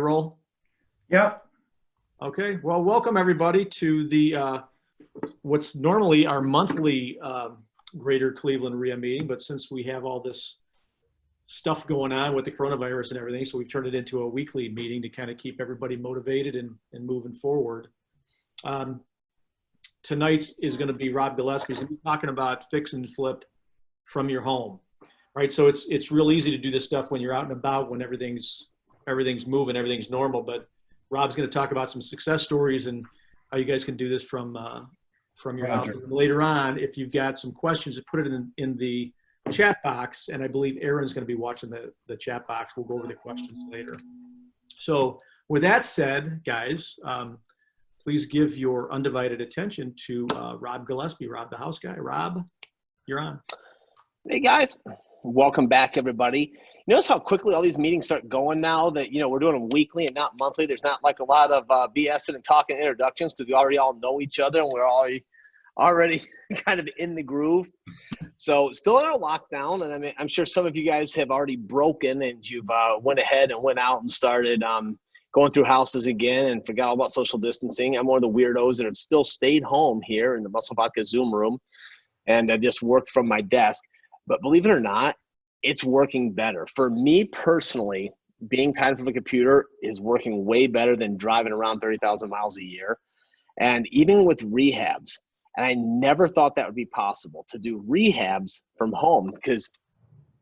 Roll. Yep. Okay. Well, welcome everybody to the what's normally our monthly Greater Cleveland RIA meeting, but since we have all this stuff going on with the coronavirus and everything, so we've turned it into a weekly meeting to kind of keep everybody motivated and moving forward. Tonight is going to be Rob Gillespie. He's going to be talking about fix and flip from your home, right? So it's real easy to do this stuff when you're out and about, when everything's moving, everything's normal. But Rob's going to talk about some success stories and how you guys can do this from your house. And later on, if you've got some questions, put it in the chat box. And I believe Aaron's going to be watching the chat box. We'll go over the questions later. So with that said, guys, please give your undivided attention to Rob Gillespie, Rob the house guy. Rob, you're on. Hey guys, welcome back everybody. Notice how quickly all these meetings start going now that, we're doing them weekly and not monthly. There's not like a lot of BS and talking introductions because we already all know each other and we're already kind of in the groove. So still in a lockdown. And I mean, I'm sure some of you guys have already broken and you've went ahead and went out and started going through houses again and forgot all about social distancing. I'm one of the weirdos that have still stayed home here in the Muscle Vodka Zoom room and I just worked from my desk. But believe it or not, it's working better. For me personally, being tied from a computer is working way better than driving around 30,000 miles a year. And even with rehabs, and I never thought that would be possible to do rehabs from home, because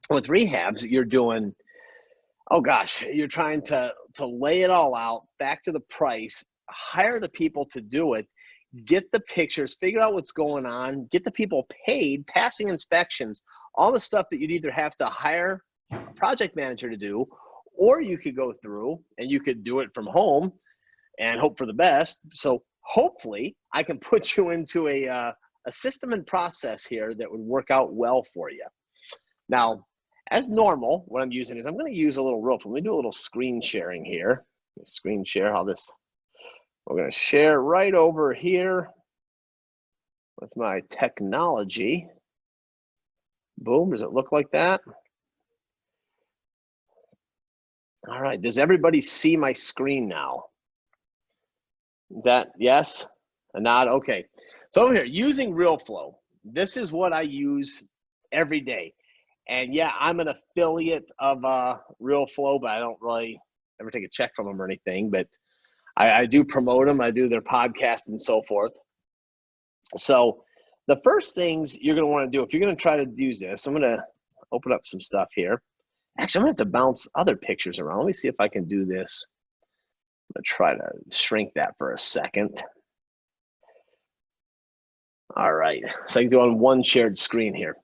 with rehabs, you're doing, oh gosh, you're trying to lay it all out, back to the price, hire the people to do it, get the pictures, figure out what's going on, get the people paid, passing inspections, all the stuff that you'd either have to hire a project manager to do, or you could go through and you could do it from home and hope for the best. So hopefully I can put you into a system and process here that would work out well for you. Now, as normal, what I'm using is I'm going to use a little roof. Let me do a little screen sharing here. Screen share how this, we're going to share right over here with my technology. Boom, does it look like that? All right, does everybody see my screen now? Is that yes? A nod? Okay. So over here, using RealFlow. This is what I use every day. And yeah, I'm an affiliate of RealFlow, but I don't really ever take a check from them or anything. But I do promote them. I do their podcast and so forth. So the first things you're going to want to do, if you're going to try to use this, I'm going to open up some stuff here. Actually, I'm going to have to bounce other pictures around. Let me see if I can do this. I'm going to try to shrink that for a second. All right. So I can do it on one shared screen here.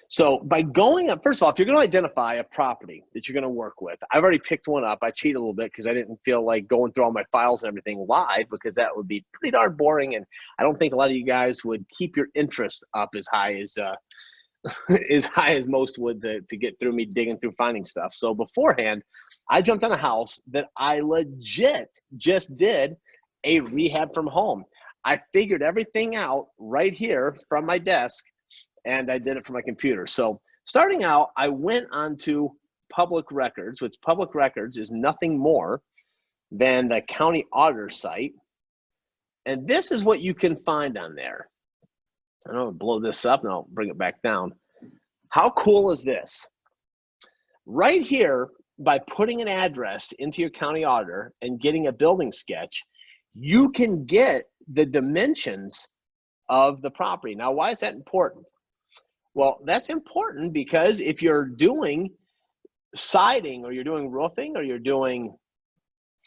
So by going up, first of all, if you're going to identify a property that you're going to work with, I've already picked one up. I cheated a little bit because I didn't feel like going through all my files and everything live, because that would be pretty darn boring. And I don't think a lot of you guys would keep your interest up as high as most would to get through me digging through finding stuff. So beforehand, I jumped on a house that I legit just did a rehab from home. I figured everything out right here from my desk, and I did it from my computer. So starting out, I went onto Public Records, which Public Records is nothing more than the county auditor site. And this is what you can find on there. I'm gonna blow this up and I'll bring it back down. How cool is this? Right here, by putting an address into your county auditor and getting a building sketch, you can get the dimensions of the property. Now, why is that important? Well, that's important because if you're doing siding or you're doing roofing or you're doing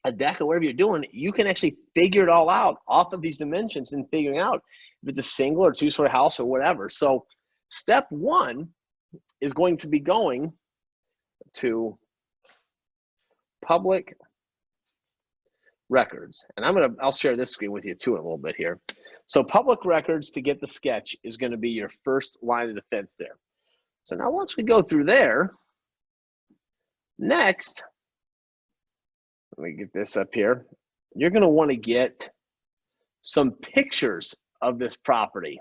a deck or whatever you're doing, you can actually figure it all out off of these dimensions and figuring out if it's a single or two-story house or whatever. So step one is going to be going to Public Records. And I'll share this screen with you too in a little bit here. So Public Records, to get the sketch, is going to be your first line of defense there. So now once we go through there, next, let me get this up here. You're going to want to get some pictures of this property.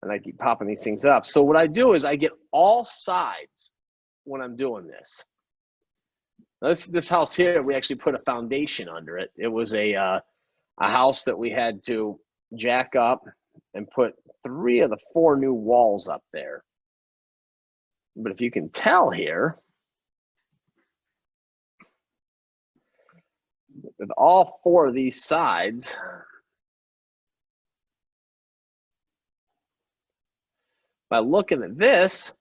And I keep popping these things up. So what I do is I get all sides when I'm doing this. This house here, we actually put a foundation under it. It was a house that we had to jack up and put 3 of the 4 new walls up there. But if you can tell here, with all 4 of these sides, by looking at this,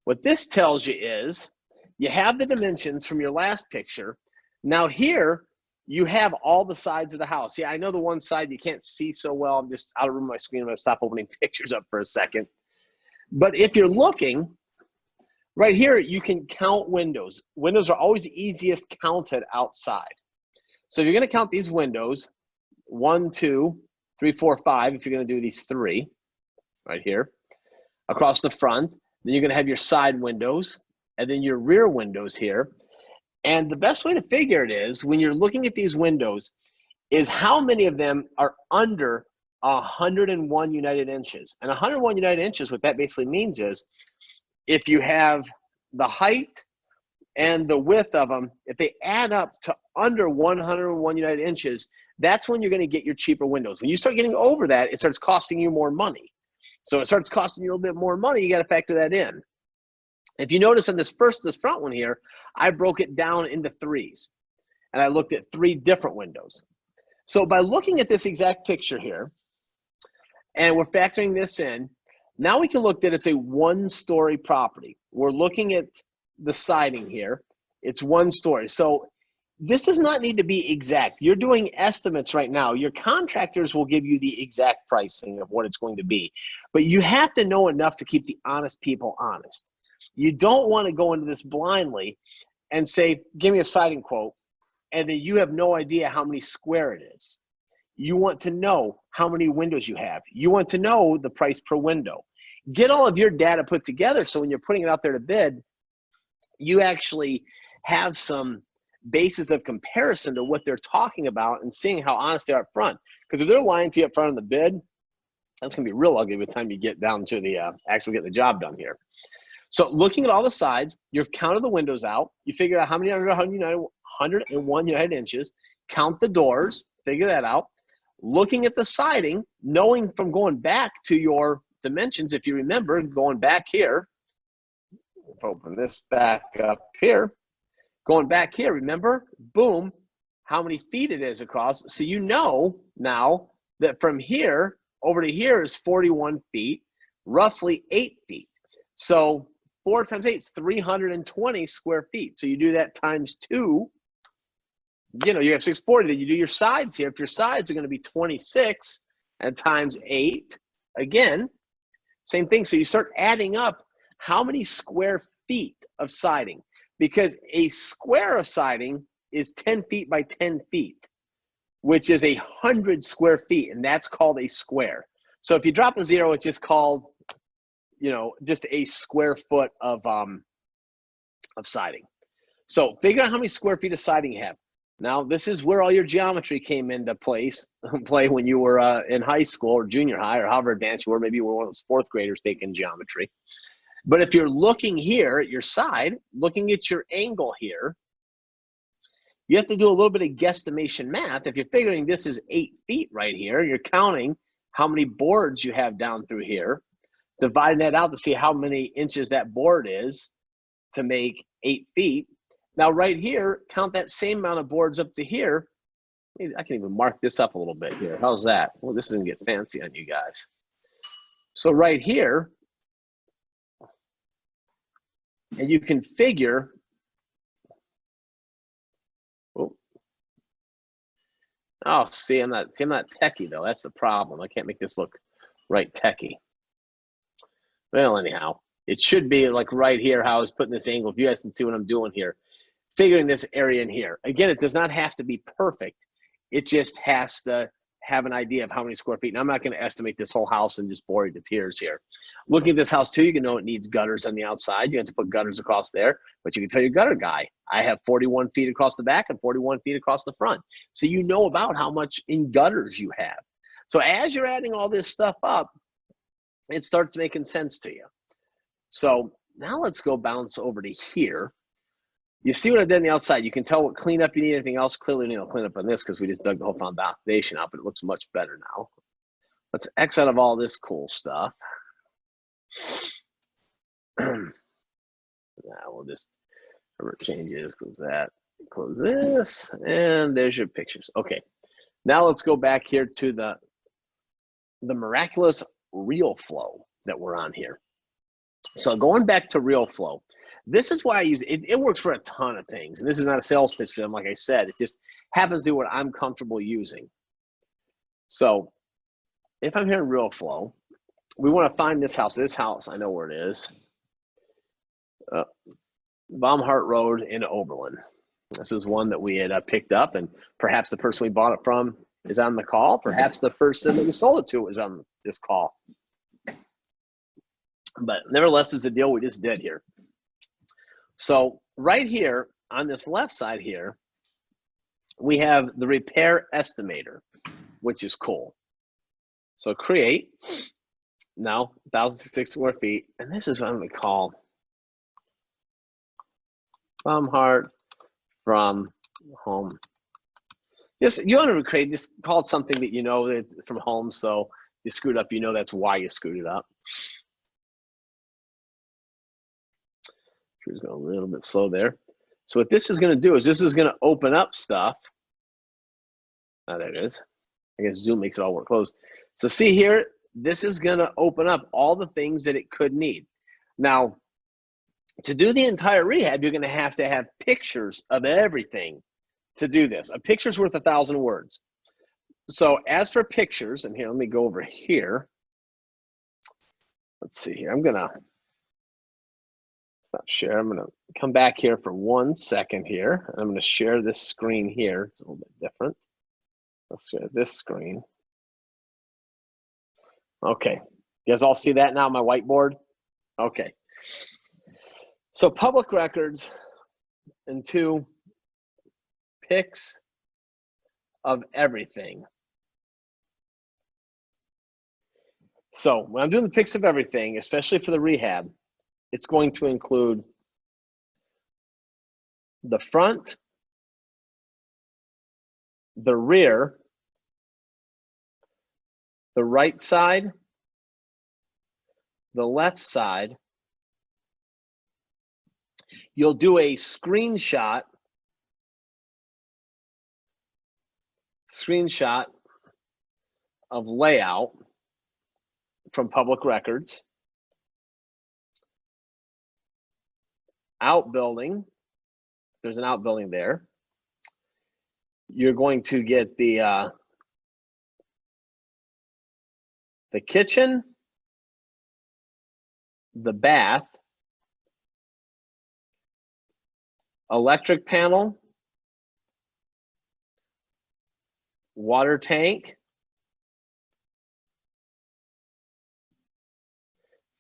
what this tells you is you have the dimensions from your last picture. Now here, you have all the sides of the house. Yeah, I know the one side you can't see so well. I'm just out of room on my screen. I'm going to stop opening pictures up for a second. But if you're looking, right here, you can count windows. Windows are always easiest counted outside. So if you're going to count these windows, 1, 2, 3, 4, 5, if you're going to do these 3 right here across the front, then you're going to have your side windows and then your rear windows here. And the best way to figure it is when you're looking at these windows is how many of them are under 101 United inches. And 101 United inches, what that basically means is if you have the height and the width of them, if they add up to under 101 United inches, that's when you're going to get your cheaper windows. When you start getting over that, it starts costing you more money. So it starts costing you a little bit more money. You got to factor that in. If you notice in this front one here, I broke it down into 3s. And I looked at 3 different windows. So by looking at this exact picture here, and we're factoring this in, now we can look that it's a 1-story property. We're looking at the siding here. It's 1 story. So this does not need to be exact. You're doing estimates right now. Your contractors will give you the exact pricing of what it's going to be. But you have to know enough to keep the honest people honest. You don't want to go into this blindly and say, give me a siding quote, and then you have no idea how many square it is. You want to know how many windows you have. You want to know the price per window. Get all of your data put together so when you're putting it out there to bid, you actually have some basis of comparison to what they're talking about and seeing how honest they are up front. Because if they're lying to you up front on the bid, that's going to be real ugly by the time you get down to the actually getting the job done here. So looking at all the sides, you've counted the windows out. You figure out how many under 101 United inches. Count the doors. Figure that out. Looking at the siding, knowing from going back to your dimensions, if you remember, going back here. Open this back up here. Going back here, remember? Boom. How many feet it is across. So you know now that from here over to here is 41 feet, roughly 8 feet. So 4 times 8 is 320 square feet. So you do that times 2. You know, you have 640. Then you do your sides here. If your sides are going to be 26 and times 8, again, same thing. So you start adding up how many square feet of siding, because a square of siding is 10 feet by 10 feet, which is 100 square feet, and that's called a square. So if you drop a 0, it's just called, you know, just a square foot of siding. So figure out how many square feet of siding you have. Now, this is where all your geometry came into play when you were in high school or junior high or however advanced you were. Maybe you were one of those 4th graders taking geometry. But if you're looking here at your side, looking at your angle here, you have to do a little bit of guesstimation math. If you're figuring this is 8 feet right here, you're counting how many boards you have down through here, dividing that out to see how many inches that board is to make 8 feet. Now right here, count that same amount of boards up to here. I can even mark this up a little bit here. How's that? Well, this is gonna get fancy on you guys. So right here, and you can figure, oh, see, I'm not techie though. That's the problem. I can't make this look right techie. Well, anyhow, it should be like right here how I was putting this angle. If you guys can see what I'm doing here, figuring this area in here. Again, it does not have to be perfect. It just has to have an idea of how many square feet. And I'm not going to estimate this whole house and just bore you to tears here. Looking at this house too, you can know it needs gutters on the outside. You have to put gutters across there, but you can tell your gutter guy, I have 41 feet across the back and 41 feet across the front. So you know about how much in gutters you have. So as you're adding all this stuff up, it starts making sense to you. So now let's go bounce over to here. You see what I did on the outside. You can tell what cleanup you need. Anything else, clearly need to clean up on this because we just dug the whole foundation out, but it looks much better now. Let's X out of all this cool stuff. Now we'll just changes, close that, close this, and there's your pictures. Okay, now let's go back here to the miraculous RealFlow that we're on here. So going back to RealFlow, this is why I use it. It works for a ton of things, and this is not a sales pitch for them. Like I said, it just happens to be what I'm comfortable using. So if I'm here in RealFlow, we want to find this house. This house, I know where it is. Baumhart Road in Oberlin. This is one that we had picked up, and perhaps the person we bought it from is on the call. Perhaps the person that we sold it to was on this call. But nevertheless, is the deal we just did here. So right here on this left side here, we have the repair estimator, which is cool. So create, now 1,066 square feet, and this is what I'm going to call Baumhart from home. Just, you want to create, just call it something that you know that from home, so you screwed up, you know that's why you screwed it up. It's going a little bit slow there. So what this is going to do is this is going to open up stuff. Oh, there it is. I guess Zoom makes it all work closed. So see here, this is going to open up all the things that it could need. Now, to do the entire rehab, you're going to have pictures of everything to do this. A picture's worth 1,000 words. So as for pictures, and here, let me go over here. Let's see here. I'm going to stop share. I'm going to come back here for 1 second here. I'm going to share this screen here. It's a little bit different. Let's share this screen. Okay. You guys all see that now, my whiteboard? Okay. So public records and 2 pics of everything. So when I'm doing the pics of everything, especially for the rehab, it's going to include the front, the rear, the right side, the left side. You'll do a screenshot of layout from public records. Outbuilding, there's an outbuilding there. You're going to get the kitchen, the bath, electric panel, water tank,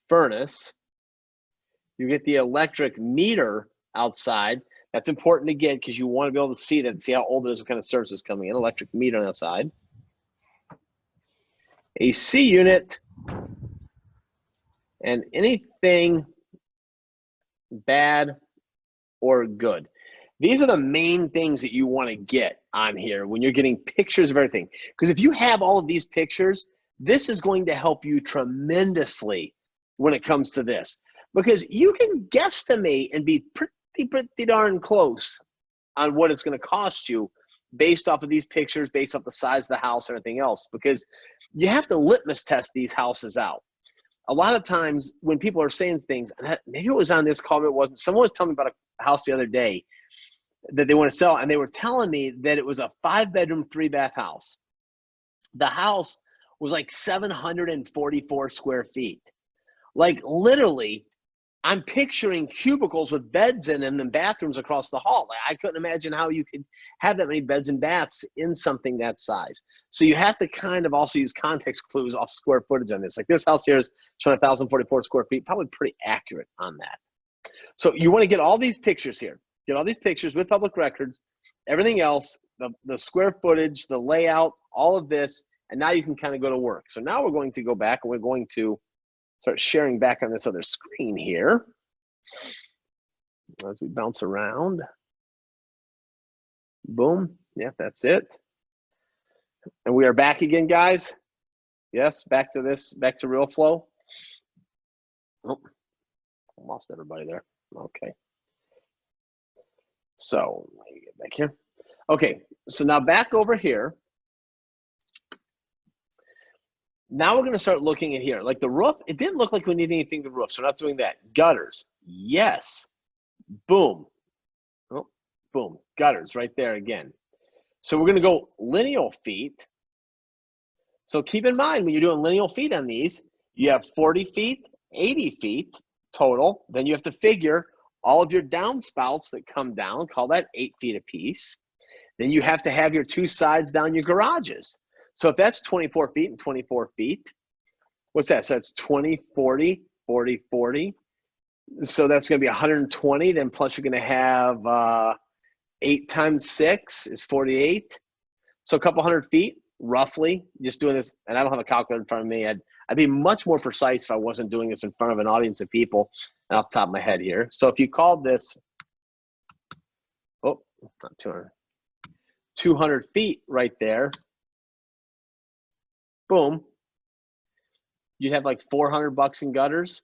furnace. You get the electric meter outside. That's important to get because you want to be able to see that and see how old it is, what kind of service is coming in. Electric meter on the outside. AC unit, and anything bad or good. These are the main things that you want to get on here when you're getting pictures of everything. Because if you have all of these pictures, this is going to help you tremendously when it comes to this. Because you can guesstimate and be pretty darn close on what it's going to cost you based off of these pictures, based off the size of the house and everything else. Because you have to litmus test these houses out. A lot of times when people are saying things, maybe it was on this call, but it wasn't. Someone was telling me about a house the other day that they want to sell, and they were telling me that it was a 5-bedroom, 3-bath house. The house was like 744 square feet. Like literally, I'm picturing cubicles with beds in them and bathrooms across the hall. I couldn't imagine how you could have that many beds and baths in something that size. So you have to kind of also use context clues off square footage on this. Like this house here is showing 1,044 square feet, probably pretty accurate on that. So you want to get all these pictures here. Get all these pictures with public records, everything else, the square footage, the layout, all of this, and now you can kind of go to work. So now we're going to go back and we're going to start sharing back on this other screen here as we bounce around. Boom. Yeah, that's it. And we are back again, guys. Yes, back to this, back to real flow. Oh, I lost everybody there. Okay. So let me get back here. Okay, so now back over here. Now we're going to start looking at here. Like the roof, it didn't look like we needed anything to the roof, so we're not doing that. Gutters, yes. Boom. Oh, boom. Gutters right there again. So we're going to go lineal feet. So keep in mind when you're doing lineal feet on these, you have 40 feet, 80 feet total. Then you have to figure all of your downspouts that come down, call that 8 feet apiece. Then you have to have your two sides down your garages. So if that's 24 feet and 24 feet, what's that? So that's 20, 40, 40, 40. So that's going to be 120. Then plus you're going to have 8 times 6 is 48. So a couple hundred feet, roughly, just doing this. And I don't have a calculator in front of me. I'd be much more precise if I wasn't doing this in front of an audience of people off the top of my head here. So if you called this, oh, not 200, 200 feet right there, boom, you'd have like $400 in gutters.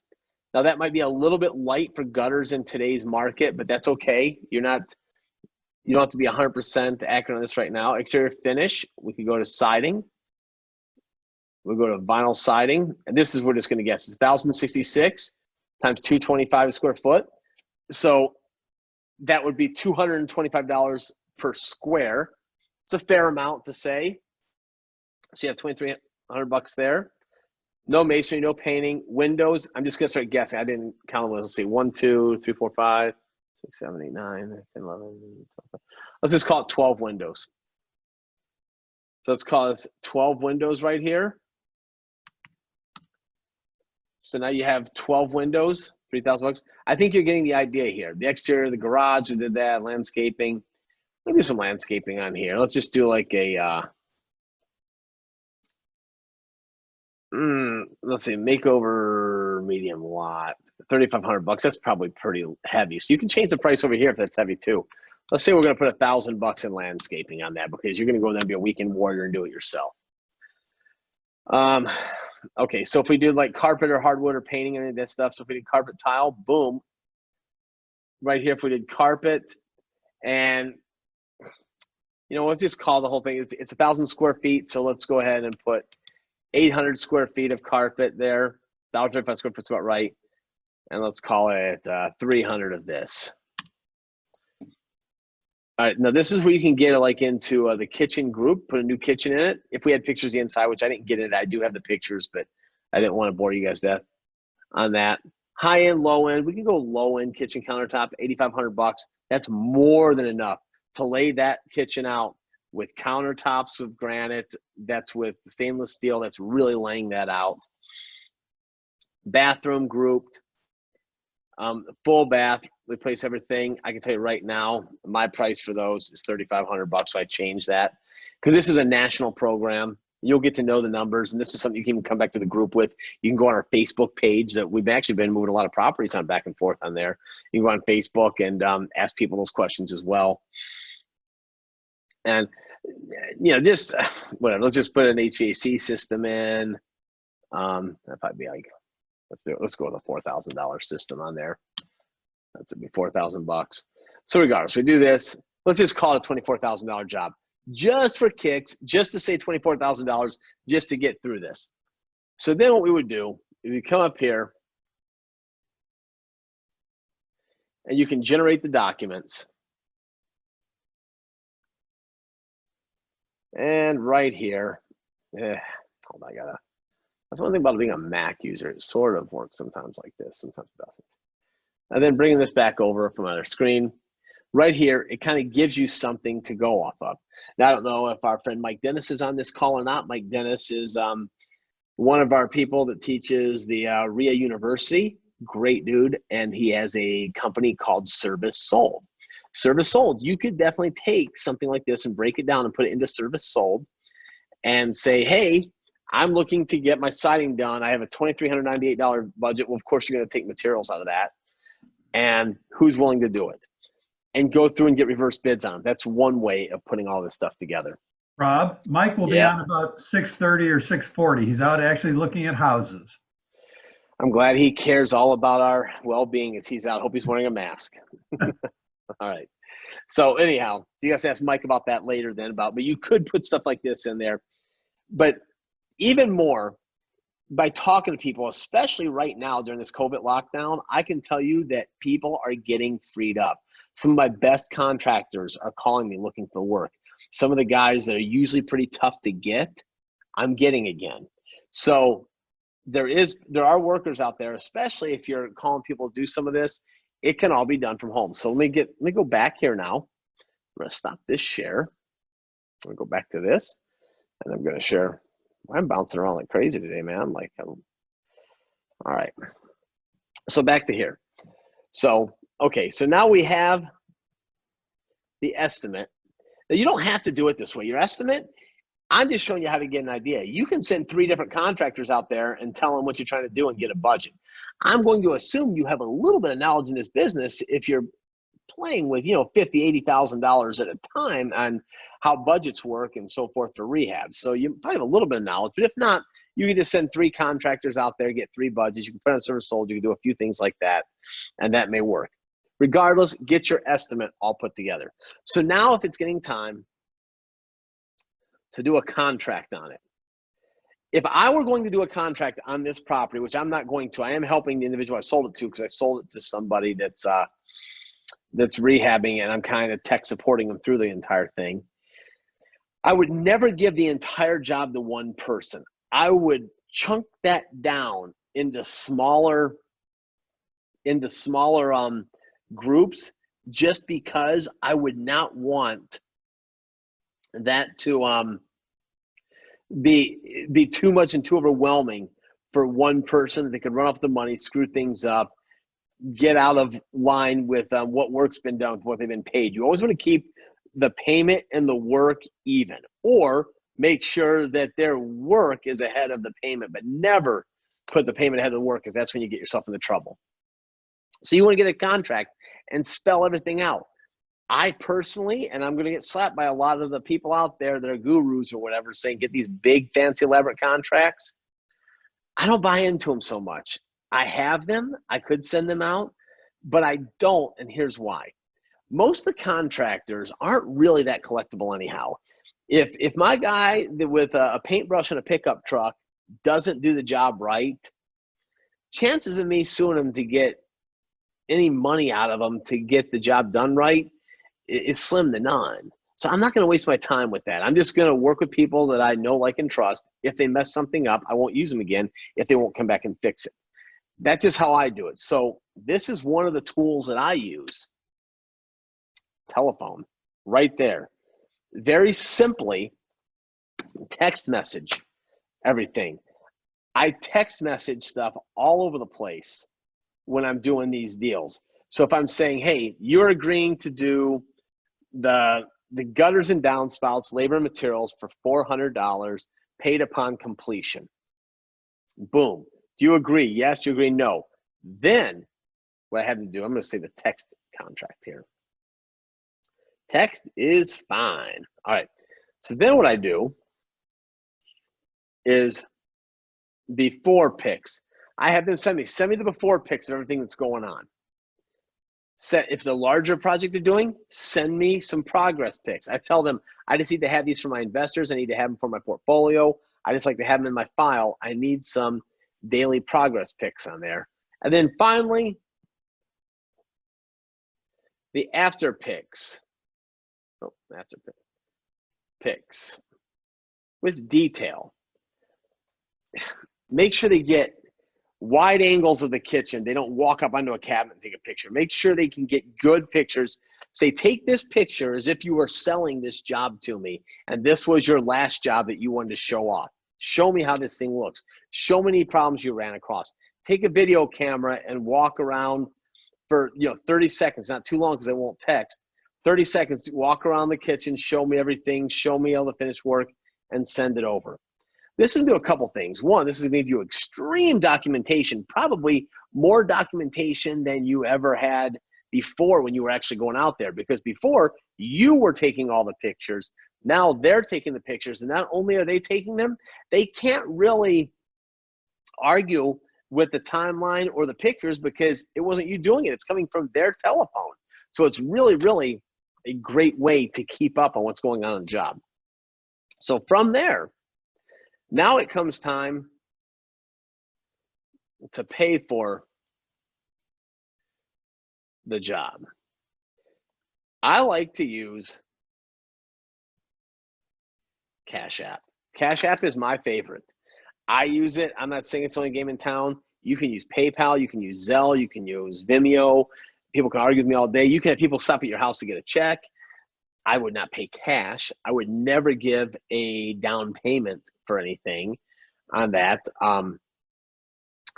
Now that might be a little bit light for gutters in today's market, but that's okay. You don't have to be 100% accurate on this right now. Exterior finish, we could go to siding. We'll go to vinyl siding, and this is we're just going to guess. It's 1,066 times 225 square foot. So that would be $225 per square. It's a fair amount to say. So you have $2,300 there. No masonry, no painting. Windows, I'm just going to start guessing. I didn't count them. Let's see. 1, 2, 3, 4, 5, 6, 7, 8, 9, 10, 11, 12. Let's just call it 12 windows. So let's call this 12 windows right here. So now you have 12 windows, $3,000. I think you're getting the idea here. The exterior, the garage, we did that, landscaping. Let me do some landscaping on here. Let's just do like a, let's see, makeover medium lot, $3,500. That's probably pretty heavy. So you can change the price over here if that's heavy too. Let's say we're going to put $1,000 in landscaping on that because you're going to go in there and be a weekend warrior and do it yourself. Okay, so if we did like carpet or hardwood or painting and any of that stuff, so if we did carpet tile, boom. Right here, if we did carpet, and let's just call the whole thing, it's 1,000 square feet, so let's go ahead and put 800 square feet of carpet there. 1,035 square foot's about right. And let's call it 300 of this. All right, now this is where you can get like into the kitchen group, put a new kitchen in it. If we had pictures of the inside, which I didn't get it, I do have the pictures, but I didn't want to bore you guys to death on that. High end, low end, we can go low end kitchen countertop, $8,500. That's more than enough to lay that kitchen out with countertops with granite. That's with stainless steel. That's really laying that out. Bathroom grouped. Full bath, replace everything. I can tell you right now, my price for those is $3,500. So I changed that because this is a national program. You'll get to know the numbers, and this is something you can even come back to the group with. You can go on our Facebook page that we've actually been moving a lot of properties on back and forth on there. You can go on Facebook and ask people those questions as well. And just whatever. Let's just put an HVAC system in. That'd probably be like. Let's go with a $4,000 system on there. That's be $4,000. So regardless, we do this. Let's just call it a $24,000 job, just for kicks, just to say $24,000, just to get through this. So then what we would do is we come up here, and you can generate the documents. And right here, hold on, that's one thing about being a Mac user. It sort of works sometimes like this, sometimes it doesn't. And then bringing this back over from another screen, right here, it kind of gives you something to go off of. Now, I don't know if our friend Mike Dennis is on this call or not. Mike Dennis is one of our people that teaches the RIA University. Great dude, and he has a company called Service Sold. Service Sold, you could definitely take something like this and break it down and put it into Service Sold and say, hey, I'm looking to get my siding done. I have a $2,398 budget. Well, of course, you're going to take materials out of that. And who's willing to do it? and go through and get reverse bids on them. That's one way of putting all this stuff together. Rob, Mike will be Yeah. on about 6:30 or 6:40. He's out actually looking at houses. I'm glad he cares all about our well-being as he's out. Hope he's wearing a mask. All right. So anyhow, so you guys ask Mike about that later then but you could put stuff like this in there. But even more, by talking to people, especially right now during this COVID lockdown, I can tell you that people are getting freed up. Some of my best contractors are calling me looking for work. Some of the guys that are usually pretty tough to get, I'm getting again. So there are workers out there, especially if you're calling people to do some of this, it can all be done from home. So let me go back here now. I'm going to stop this share. I'm going to go back to this, and I'm going to share. I'm bouncing around like crazy today, man. All right. So back to here. So, okay. So now we have the estimate. Now you don't have to do it this way. Your estimate, I'm just showing you how to get an idea. You can send 3 different contractors out there and tell them what you're trying to do and get a budget. I'm going to assume you have a little bit of knowledge in this business if you're playing with, $50,000, $80,000 at a time on how budgets work and so forth for rehab. So you probably have a little bit of knowledge, but if not, you can just send 3 contractors out there, get 3 budgets. You can put on service sold. You can do a few things like that, and that may work. Regardless, get your estimate all put together. So now if it's getting time to do a contract on it, if I were going to do a contract on this property, which I'm not going to, I am helping the individual I sold it to because I sold it to somebody that's rehabbing, and I'm kind of tech supporting them through the entire thing. I would never give the entire job to one person. I would chunk that down into smaller groups, just because I would not want that to be too much and too overwhelming for one person. They could run off the money, screw things up, get out of line with what work's been done, with what they've been paid. You always want to keep the payment and the work even, or make sure that their work is ahead of the payment, but never put the payment ahead of the work, because that's when you get yourself into trouble. So you want to get a contract and spell everything out. I personally, and I'm going to get slapped by a lot of the people out there that are gurus or whatever, saying get these big, fancy, elaborate contracts. I don't buy into them so much. I have them. I could send them out, but I don't, and here's why. Most of the contractors aren't really that collectible anyhow. If my guy with a paintbrush and a pickup truck doesn't do the job right, chances of me suing him to get any money out of them to get the job done right is slim to none. So I'm not going to waste my time with that. I'm just going to work with people that I know, like, and trust. If they mess something up, I won't use them again if they won't come back and fix it. That's just how I do it. So this is one of the tools that I use. Telephone, right there. Very simply, text message everything. I text message stuff all over the place when I'm doing these deals. So if I'm saying, hey, you're agreeing to do the gutters and downspouts, labor and materials for $400 paid upon completion. Boom. Do you agree? Yes. Do you agree? No. Then what I have to do, I'm going to say the text contract here. Text is fine. All right. So then what I do is before pics. I have them send me the before pics of everything that's going on. If it's a larger project they're doing, send me some progress pics. I tell them I just need to have these for my investors. I need to have them for my portfolio. I just like to have them in my file. I need some daily progress pics on there. And then finally, the after pics. Oh, after pics with detail. Make sure they get wide angles of the kitchen. They don't walk up onto a cabinet and take a picture. Make sure they can get good pictures. Say, take this picture as if you were selling this job to me, and this was your last job that you wanted to show off. Show me how this thing looks. Show me any problems you ran across. Take a video camera and walk around for 30 seconds, not too long because I won't text. 30 seconds, walk around the kitchen, show me everything, show me all the finished work, and send it over. This is going to do a couple things. One, this is going to give you extreme documentation, probably more documentation than you ever had before when you were actually going out there, because before you were taking all the pictures. Now they're taking the pictures, and not only are they taking them, they can't really argue with the timeline or the pictures because it wasn't you doing it. It's coming from their telephone. So it's really, really a great way to keep up on what's going on in the job. So from there, now it comes time to pay for the job. I like to use Cash App. Cash App is my favorite. I use it. I'm not saying it's the only game in town. You can use PayPal. You can use Zelle. You can use Vimeo. People can argue with me all day. You can have people stop at your house to get a check. I would not pay cash. I would never give a down payment for anything on that.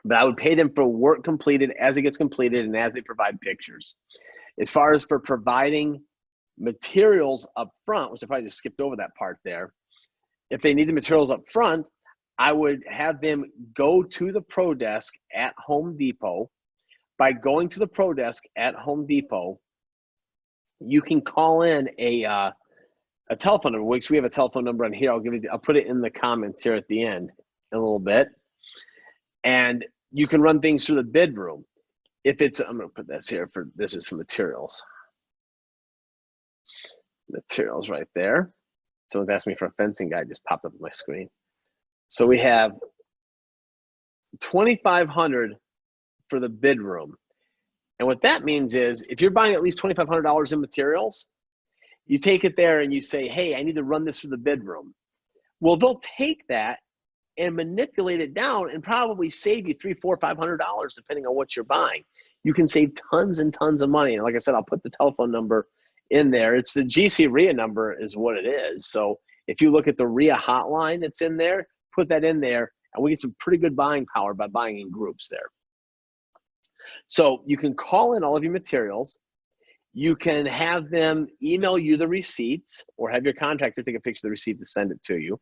But I would pay them for work completed as it gets completed and as they provide pictures. As far as for providing materials up front, which I probably just skipped over that part there, if they need the materials up front, I would have them go to the Pro Desk at Home Depot. By going to the Pro Desk at Home Depot, you can call in a telephone number, which we have a telephone number on here. I'll put it in the comments here at the end in a little bit. And you can run things through the bid room. If it's, I'm going to put this here this is for materials. Materials right there. Someone's asking me for a fencing guide, just popped up on my screen. So we have $2,500 for the bid room. And what that means is if you're buying at least $2,500 in materials, you take it there and you say, hey, I need to run this through the bid room. Well, they'll take that and manipulate it down and probably save you $300, $400, $500 depending on what you're buying. You can save tons and tons of money. And like I said, I'll put the telephone number in there. It's the GC RIA number is what it is. So if you look at the RIA hotline that's in there, put that in there, and we get some pretty good buying power by buying in groups there. So you can call in all of your materials. You can have them email you the receipts or have your contractor take a picture of the receipt to send it to you.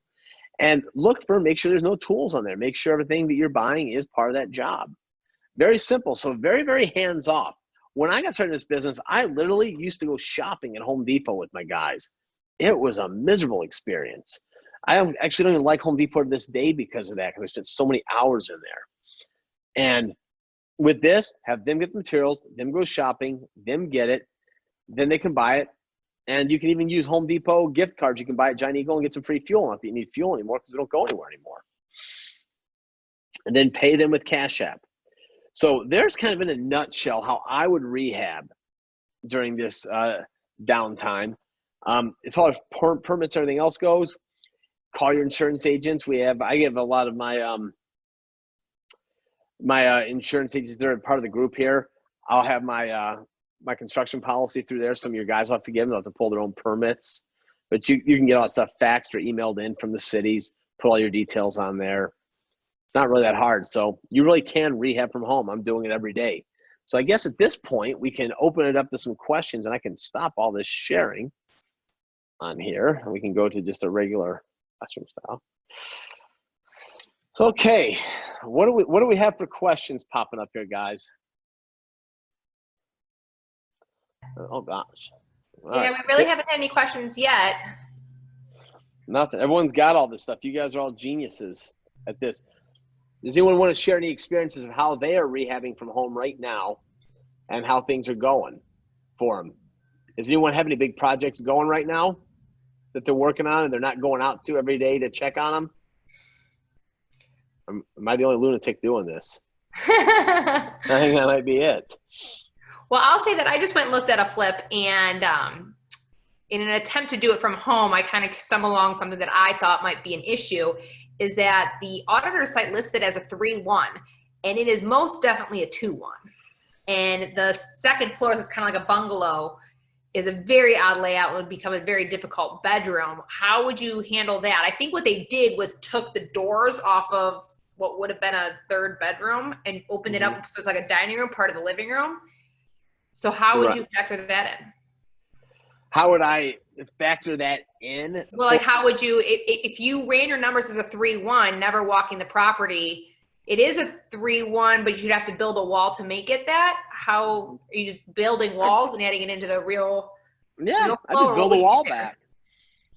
And make sure there's no tools on there. Make sure everything that you're buying is part of that job. Very simple. So very, very hands off. When I got started in this business, I literally used to go shopping at Home Depot with my guys. It was a miserable experience. I actually don't even like Home Depot to this day because of that, because I spent so many hours in there. And with this, have them get the materials, them go shopping, them get it, then they can buy it. And you can even use Home Depot gift cards. You can buy at Giant Eagle and get some free fuel. Not that you need fuel anymore because we don't go anywhere anymore. And then pay them with Cash App. So there's kind of in a nutshell how I would rehab during this downtime. As far as permits and everything else goes, call your insurance agents. I give a lot of my insurance agents. They're part of the group here. I'll have my my construction policy through there. Some of your guys will have to give them. They'll have to pull their own permits. But you can get all that stuff faxed or emailed in from the cities, put all your details on there. It's not really that hard. So you really can rehab from home. I'm doing it every day. So I guess at this point, we can open it up to some questions, and I can stop all this sharing on here. And we can go to just a regular classroom style. So, okay, what do we have for questions popping up here, guys? Oh gosh. All yeah, right. we really haven't had any questions yet. Nothing. Everyone's got all this stuff. You guys are all geniuses at this. Does anyone want to share any experiences of how they are rehabbing from home right now and how things are going for them? Does anyone have any big projects going right now that they're working on and they're not going out to every day to check on them? Am I the only lunatic doing this? I think that might be it. Well, I'll say that I just went and looked at a flip, and in an attempt to do it from home, I kind of stumbled along something that I thought might be an issue, is that the auditor site listed as a 3-1, and it is most definitely a 2-1. And the second floor, that's kind of like a bungalow, is a very odd layout and would become a very difficult bedroom. How would you handle that? I think what they did was took the doors off of what would have been a third bedroom and opened it up so it's like a dining room, part of the living room. So how would you factor that in? How would I factor that in? Well, like how would you, if you ran your numbers as a 3-1, never walking the property, it is a 3-1, but you'd have to build a wall to make it that. How are you just building walls and adding it into the real? Yeah, real I flow, just or build what a would you wall do there? back.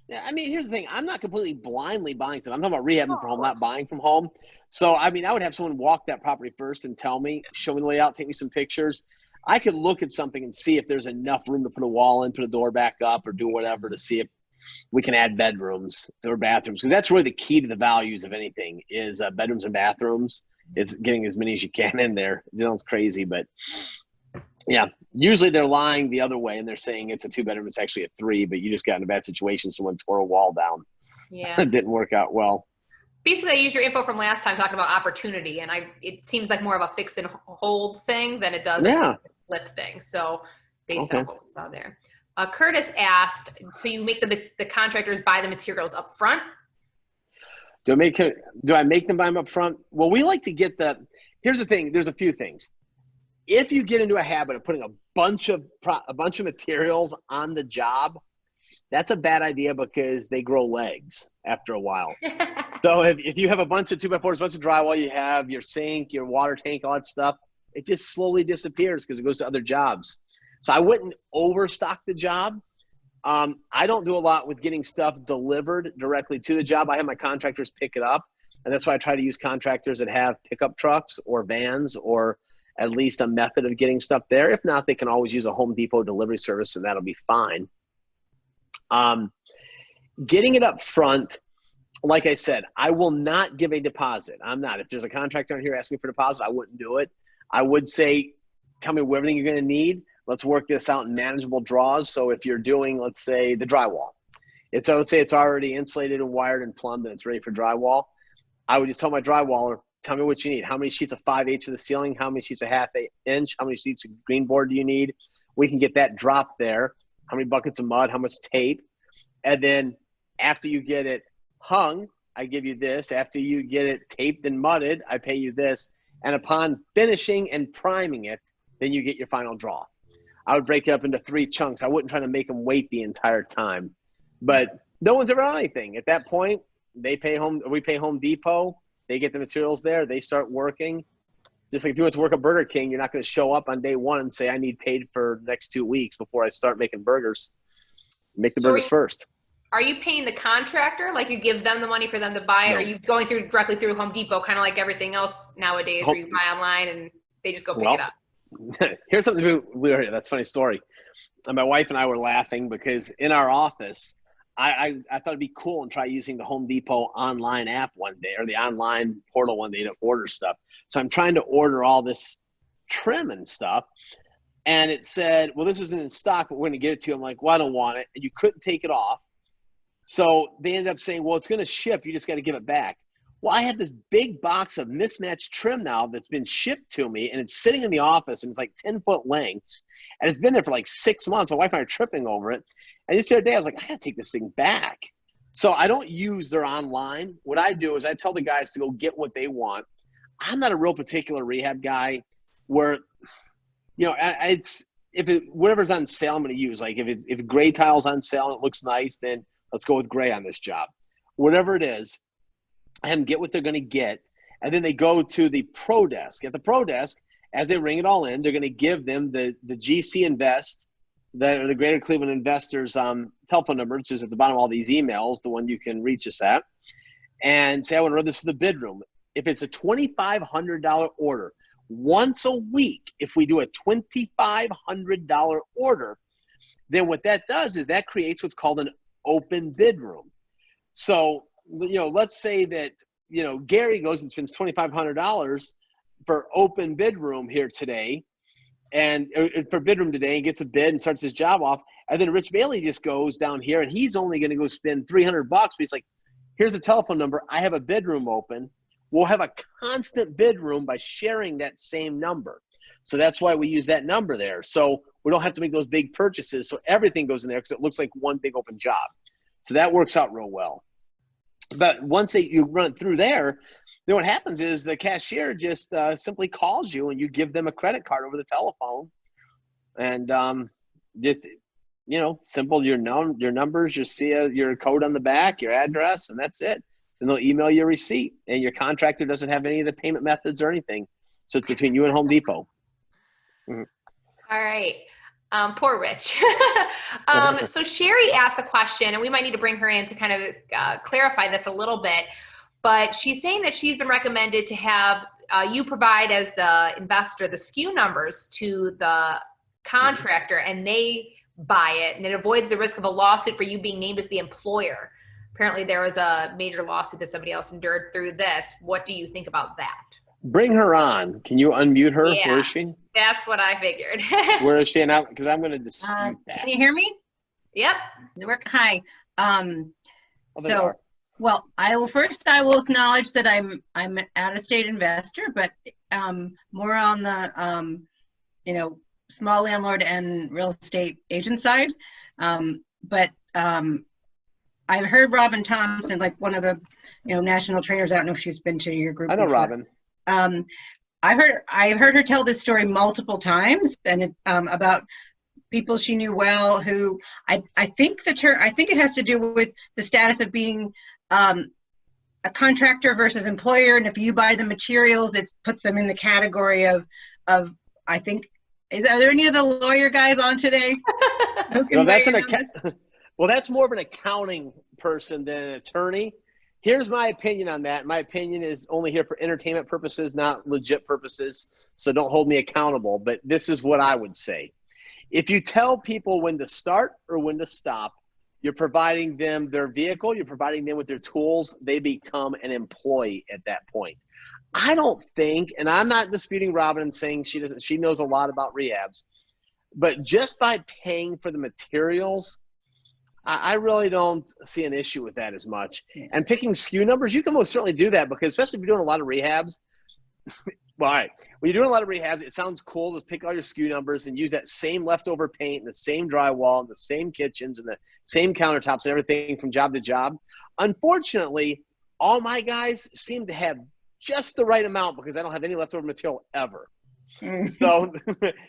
Yeah, I mean, here's the thing. I'm not completely blindly buying stuff. I'm talking about rehabbing Oh, from of home, not course. buying from home. So, I mean, I would have someone walk that property first and tell me, show me the layout, take me some pictures. I could look at something and see if there's enough room to put a wall in, put a door back up, or do whatever to see if we can add bedrooms or bathrooms. Because that's really the key to the values of anything is bedrooms and bathrooms. It's getting as many as you can in there. It sounds crazy, but yeah, usually they're lying the other way and they're saying it's a 2-bedroom, it's actually a 3, but you just got in a bad situation. Someone tore a wall down. Yeah. It didn't work out well. Basically, I used your info from last time talking about opportunity, and it seems like more of a fix and hold thing than it does Yeah. a flip thing. So based Okay. on what we saw there. Curtis asked, so you make the contractors buy the materials up front? Do I make them buy them up front? Well, we like to get here's the thing. There's a few things. If you get into a habit of putting a bunch of materials on the job, that's a bad idea because they grow legs after a while. So if you have a bunch of 2x4s, a bunch of drywall, you have your sink, your water tank, all that stuff, it just slowly disappears because it goes to other jobs. So I wouldn't overstock the job. I don't do a lot with getting stuff delivered directly to the job. I have my contractors pick it up, and that's why I try to use contractors that have pickup trucks or vans or at least a method of getting stuff there. If not, they can always use a Home Depot delivery service, and that'll be fine. Getting it up front, like I said, I will not give a deposit. I'm not. If there's a contractor on here asking me for a deposit, I wouldn't do it. I would say, tell me everything you're going to need. Let's work this out in manageable draws. So if you're doing, let's say, the drywall, let's say it's already insulated and wired and plumbed and it's ready for drywall. I would just tell my drywaller, tell me what you need. How many sheets of 5/8 for the ceiling? How many sheets of 1/2 inch? How many sheets of green board do you need? We can get that dropped there. How many buckets of mud? How much tape? And then after you get it hung, I give you this. After you get it taped and mudded, I pay you this. And upon finishing and priming it, then you get your final draw. I would break it up into 3 chunks. I wouldn't try to make them wait the entire time. But no one's ever on anything. At that point, we pay Home Depot. They get the materials there. They start working. Just like if you went to work at Burger King, you're not going to show up on day 1 and say, I need paid for the next 2 weeks before I start making burgers. Make the burgers first. Are you paying the contractor? Like you give them the money for them to buy it? No. Are you going directly through Home Depot, kind of like everything else nowadays where you buy online and they just go pick it up? Here's something weird. That's a funny story. And my wife and I were laughing because in our office, I thought it'd be cool and try using the Home Depot online app one day or the online portal one day to order stuff. So I'm trying to order all this trim and stuff. And it said, well, this isn't in stock, but we're going to get it to you. I'm like, well, I don't want it. And you couldn't take it off. So they ended up saying, well, it's going to ship. You just got to give it back. Well, I have this big box of mismatched trim now that's been shipped to me, and it's sitting in the office, and it's like 10-foot lengths, and it's been there for like 6 months. My wife and I are tripping over it. And this other day, I was like, I got to take this thing back. So I don't use their online. What I do is I tell the guys to go get what they want. I'm not a real particular rehab guy where, you know, whatever's on sale, I'm going to use. Like if gray tile's on sale and it looks nice, then let's go with gray on this job. Whatever it is, I have them get what they're going to get, and then they go to the pro desk. At the pro desk, as they ring it all in, they're going to give them the GC Invest, the Greater Cleveland Investors telephone number, which is at the bottom of all these emails, the one you can reach us at, and say, I want to run this for the bid room. If it's a $2,500 order, once a week, if we do a $2,500 order, then what that does is that creates what's called an open bid room. So, you know, let's say that, you know, Gary goes and spends $2,500 for open bid room here today and for bid room today and gets a bid and starts his job off. And then Rich Bailey just goes down here and he's only going to go spend $300, but he's like, here's the telephone number. I have a bid room open. We'll have a constant bid room by sharing that same number. So that's why we use that number there. So we don't have to make those big purchases. So everything goes in there because it looks like one big open job. So that works out real well. But once you run it through there, then what happens is the cashier just simply calls you and you give them a credit card over the telephone. And just, you know, simple, your numbers, your code on the back, your address, and that's it. and they'll email you a receipt, and your contractor doesn't have any of the payment methods or anything. So it's between you and Home Depot. All right. Poor Rich. So Sherry asked a question, and we might need to bring her in to kind of clarify this a little bit. But she's saying that she's been recommended to have you provide as the investor the SKU numbers to the contractor, and they buy it, and it avoids the risk of a lawsuit for you being named as the employer. Apparently, there was a major lawsuit that somebody else endured through this. What do you think about that? Bring her on. Can you unmute her? Yeah. Where is she? That's what I figured. Where is she? Now, because I'm going to dispute that. Can you hear me? Yep. Does it work? Hi. Oh, they are. Well, I will acknowledge that I'm an out-of-state investor, but more on the small landlord and real estate agent side. But I've heard Robin Thompson, like one of the national trainers. I don't know if she's been to your group. I know before. Robin. I've heard her tell this story multiple times, and about people she knew well who I think it has to do with the status of being a contractor versus employer, and if you buy the materials, it puts them in the category of I think. Are there any of the lawyer guys on today? Well, that's more of an accounting person than an attorney. Here's my opinion on that. My opinion is only here for entertainment purposes, not legit purposes. So don't hold me accountable. But this is what I would say. If you tell people when to start or when to stop, you're providing them their vehicle, you're providing them with their tools, they become an employee at that point. I don't think, and I'm not disputing Robin and saying she knows a lot about rehabs, but just by paying for the materials, I really don't see an issue with that as much. And picking SKU numbers, you can most certainly do that, because especially if you're doing a lot of rehabs, well, all right, when you're doing a lot of rehabs, it sounds cool to pick all your SKU numbers and use that same leftover paint and the same drywall and the same kitchens and the same countertops and everything from job to job. Unfortunately, all my guys seem to have just the right amount, because I don't have any leftover material ever. So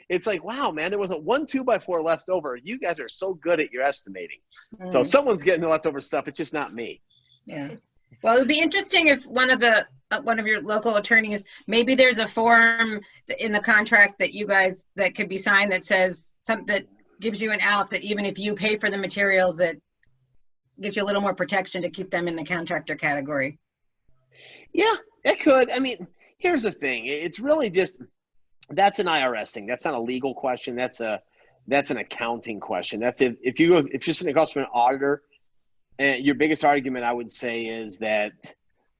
it's like, wow, man, there wasn't one 2x4 left over. You guys are so good at your estimating. So someone's getting the leftover stuff. It's just not me. Yeah. Well, it would be interesting if one of your local attorneys, maybe there's a form in the contract that you guys, that could be signed, that says something that gives you an out, that even if you pay for the materials, that gives you a little more protection to keep them in the contractor category. Yeah, it could. I mean, here's the thing. It's really just, that's an IRS thing. That's not a legal question. That's an accounting question. That's if you're sitting across from an auditor, and your biggest argument, I would say, is that,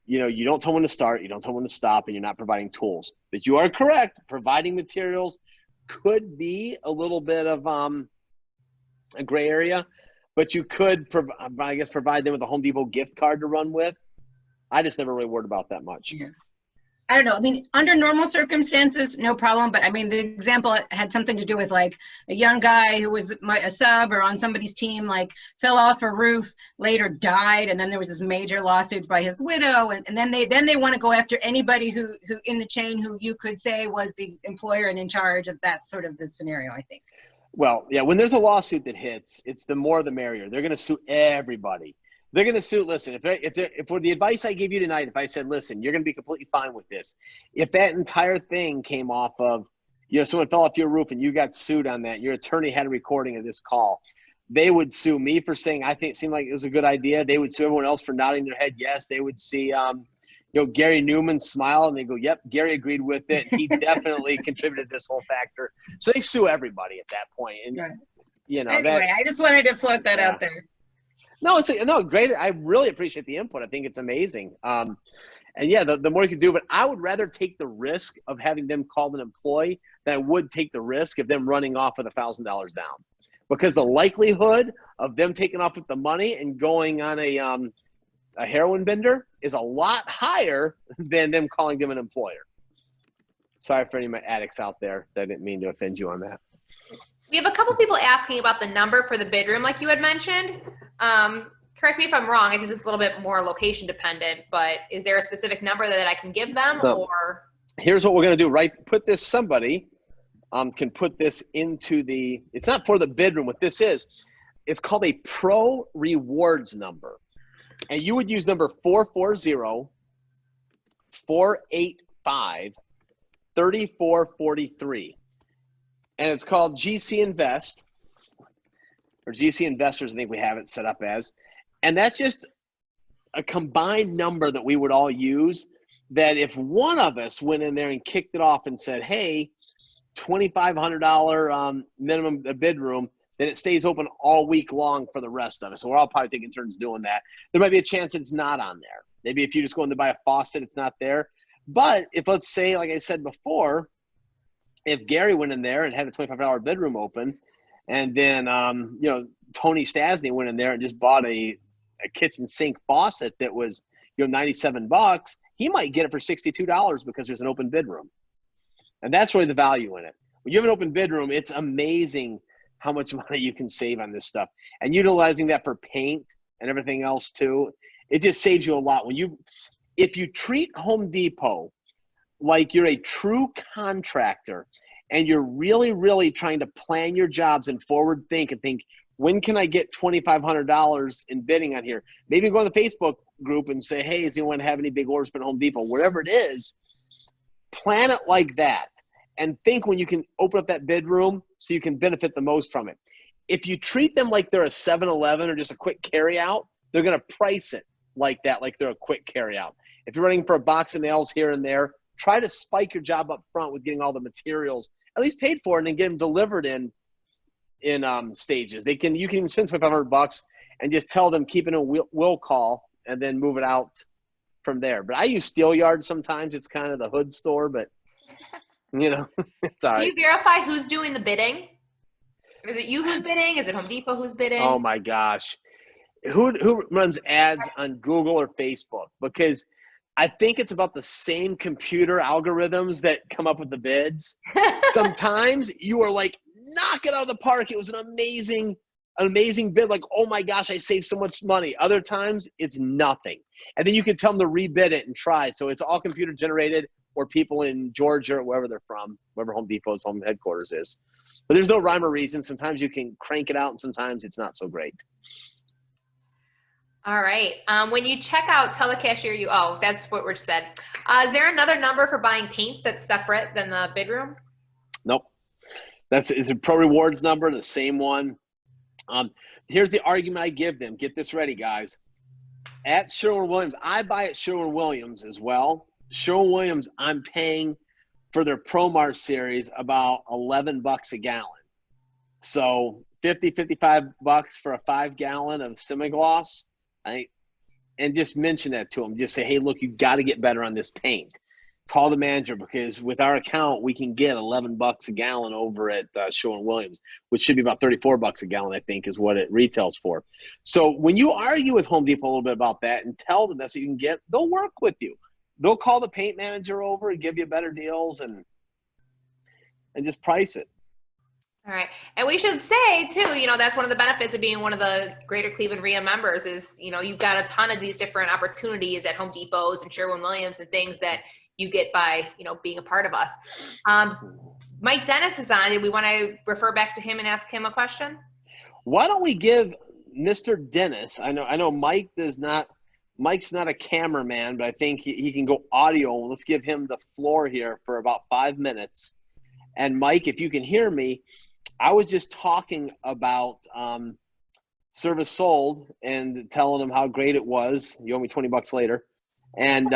you don't tell them when to start, you don't tell them when to stop, and you're not providing tools. But you are correct. Providing materials could be a little bit of a gray area, but you could, provide them with a Home Depot gift card to run with. I just never really worried about that much. Yeah. I don't know. I mean, under normal circumstances, no problem. But I mean, the example had something to do with like a young guy who was a sub or on somebody's team, like fell off a roof, later died. And then there was this major lawsuit by his widow. And then they want to go after anybody who in the chain who you could say was the employer and in charge of that sort of the scenario, I think. Well, yeah, when there's a lawsuit that hits, it's the more the merrier. They're going to sue everybody. They're going to sue. Listen, if for the advice I gave you tonight, if I said, listen, you're going to be completely fine with this. If that entire thing came off of, someone fell off your roof and you got sued on that, your attorney had a recording of this call, they would sue me for saying, it seemed like it was a good idea. They would sue everyone else for nodding their head yes. They would see, Gary Newman smile and they go, yep, Gary agreed with it. He definitely contributed to this whole factor. So they sue everybody at that point. And, Right. Anyway, I just wanted to float that out there. No, great. I really appreciate the input. I think it's amazing. And yeah, the more you can do, but I would rather take the risk of having them called an employee than I would take the risk of them running off with $1,000 down, because the likelihood of them taking off with the money and going on a heroin bender is a lot higher than them calling them an employer. Sorry for any of my addicts out there. I didn't mean to offend you on that. We have a couple people asking about the number for the bid room, like you had mentioned. Correct me if I'm wrong. I think this is a little bit more location dependent, but is there a specific number that I can give them? Or here's what we're going to do, right? Somebody can put this into it's not for the bid room. What this is, it's called a pro rewards number. and you would use number 440-485-3443. And it's called GC Invest, or GC Investors, I think we have it set up as. And that's just a combined number that we would all use, that if one of us went in there and kicked it off and said, hey, $2,500 minimum bid room, then it stays open all week long for the rest of us. So we're all probably taking turns doing that. There might be a chance it's not on there. Maybe if you just go in to buy a faucet, it's not there. But if, let's say, like I said before, if Gary went in there and had a $25 bid room open, and then Tony Stasny went in there and just bought a kitchen sink faucet that was $97, he might get it for $62 because there's an open bid room. And that's really the value in it. When you have an open bid room, it's amazing how much money you can save on this stuff. And utilizing that for paint and everything else too, it just saves you a lot. If you treat Home Depot like you're a true contractor and you're really, really trying to plan your jobs and forward think and think, when can I get $2,500 in bidding on here? Maybe go on the Facebook group and say, hey, does anyone have any big orders for Home Depot? Wherever it is, plan it like that. And think when you can open up that bid room so you can benefit the most from it. If you treat them like they're a 7-Eleven or just a quick carry out, they're going to price it like that, like they're a quick carry out. If you're running for a box of nails here and there, try to spike your job up front with getting all the materials at least paid for and then get them delivered in stages. You can even spend $2,500 and just tell them keep it in a will call and then move it out from there. But I use Steel Yard sometimes. It's kind of the hood store, but it's all right. Can you verify who's doing the bidding? Is it you who's bidding? Is it Home Depot who's bidding? Oh my gosh. Who runs ads on Google or Facebook? Because I think it's about the same computer algorithms that come up with the bids. Sometimes you are like, knock it out of the park. It was an amazing bid. Like, oh my gosh, I saved so much money. Other times it's nothing. And then you can tell them to rebid it and try. So it's all computer generated, or people in Georgia or wherever they're from, wherever Home Depot's home headquarters is. But there's no rhyme or reason. Sometimes you can crank it out and sometimes it's not so great. All right. When you check out, tell the cashier that's what Rich said. Is there another number for buying paints that's separate than the bid room? Nope. It's a Pro Rewards number, the same one. Here's the argument I give them. Get this ready, guys. At Sherwin-Williams, I buy at Sherwin-Williams as well. Sherwin-Williams, I'm paying for their ProMar series about $11 a gallon. So $55 for a 5-gallon of semi-gloss. And just mention that to them. Just say, hey, look, you got to get better on this paint. Call the manager, because with our account, we can get $11 a gallon over at Sherwin-Williams, which should be about $34 a gallon, I think, is what it retails for. So when you argue with Home Depot a little bit about that and tell them that's what you can get, they'll work with you. They'll call the paint manager over and give you better deals and just price it. All right. And we should say too, that's one of the benefits of being one of the Greater Cleveland RIA members is, you've got a ton of these different opportunities at Home Depots and Sherwin-Williams and things that you get by, being a part of us. Mike Dennis is on. Do we want to refer back to him and ask him a question? Why don't we give Mr. Dennis, I know Mike's not a cameraman, but I think he can go audio. Let's give him the floor here for about 5 minutes. And Mike, if you can hear me, I was just talking about Service Sold and telling them how great it was. You owe me $20 later. And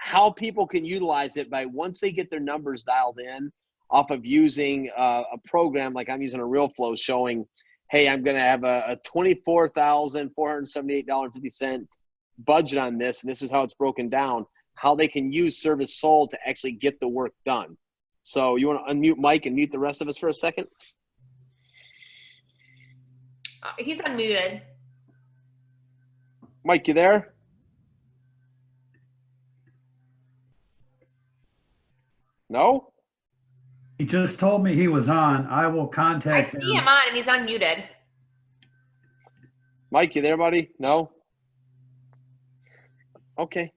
how people can utilize it by once they get their numbers dialed in off of using a program like I'm using a RealFlow showing, hey, I'm going to have a $24,478.50 budget on this, and this is how it's broken down, how they can use Service Sold to actually get the work done. So you want to unmute Mike and mute the rest of us for a second? He's unmuted. Mike, you there? No? He just told me he was on. I will I contact see him. him on and he's unmuted. Mike, you there, buddy? No? Okay.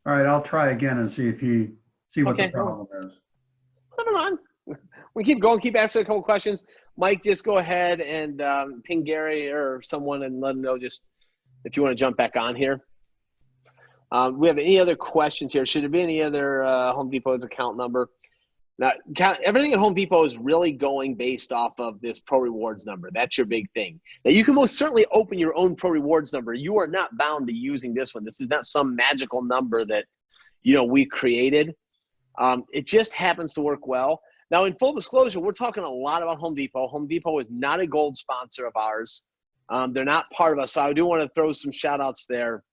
All right, I'll try again and see what Okay. the problem is. Put him on. We keep going, keep asking a couple questions. Mike, just go ahead and ping Gary or someone and let him know. Just if you want to jump back on here. We have any other questions here? Should there be any other Home Depot's account number? Now, everything at Home Depot is really going based off of this Pro Rewards number. That's your big thing. Now, you can most certainly open your own Pro Rewards number. You are not bound to using this one. This is not some magical number that, we created. It just happens to work well. Now, in full disclosure, we're talking a lot about Home Depot. Home Depot is not a gold sponsor of ours. They're not part of us. So I do want to throw some shout outs there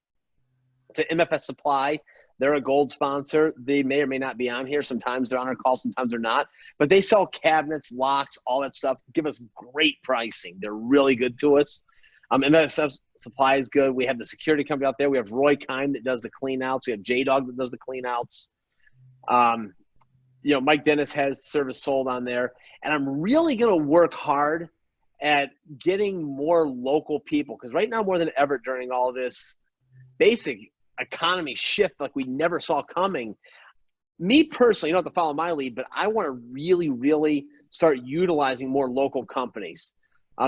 to MFS Supply. They're a gold sponsor. They may or may not be on here. Sometimes they're on our call, sometimes they're not. But they sell cabinets, locks, all that stuff. Give us great pricing. They're really good to us. MFS Supply is good. We have the security company out there. We have Roy Kime that does the clean outs. We have J-Dog that does the clean outs. Mike Dennis has service sold on there. And I'm really going to work hard at getting more local people, because right now more than ever during all this basic economy shift like we never saw coming, me personally, you don't have to follow my lead, but I want to really, really start utilizing more local companies.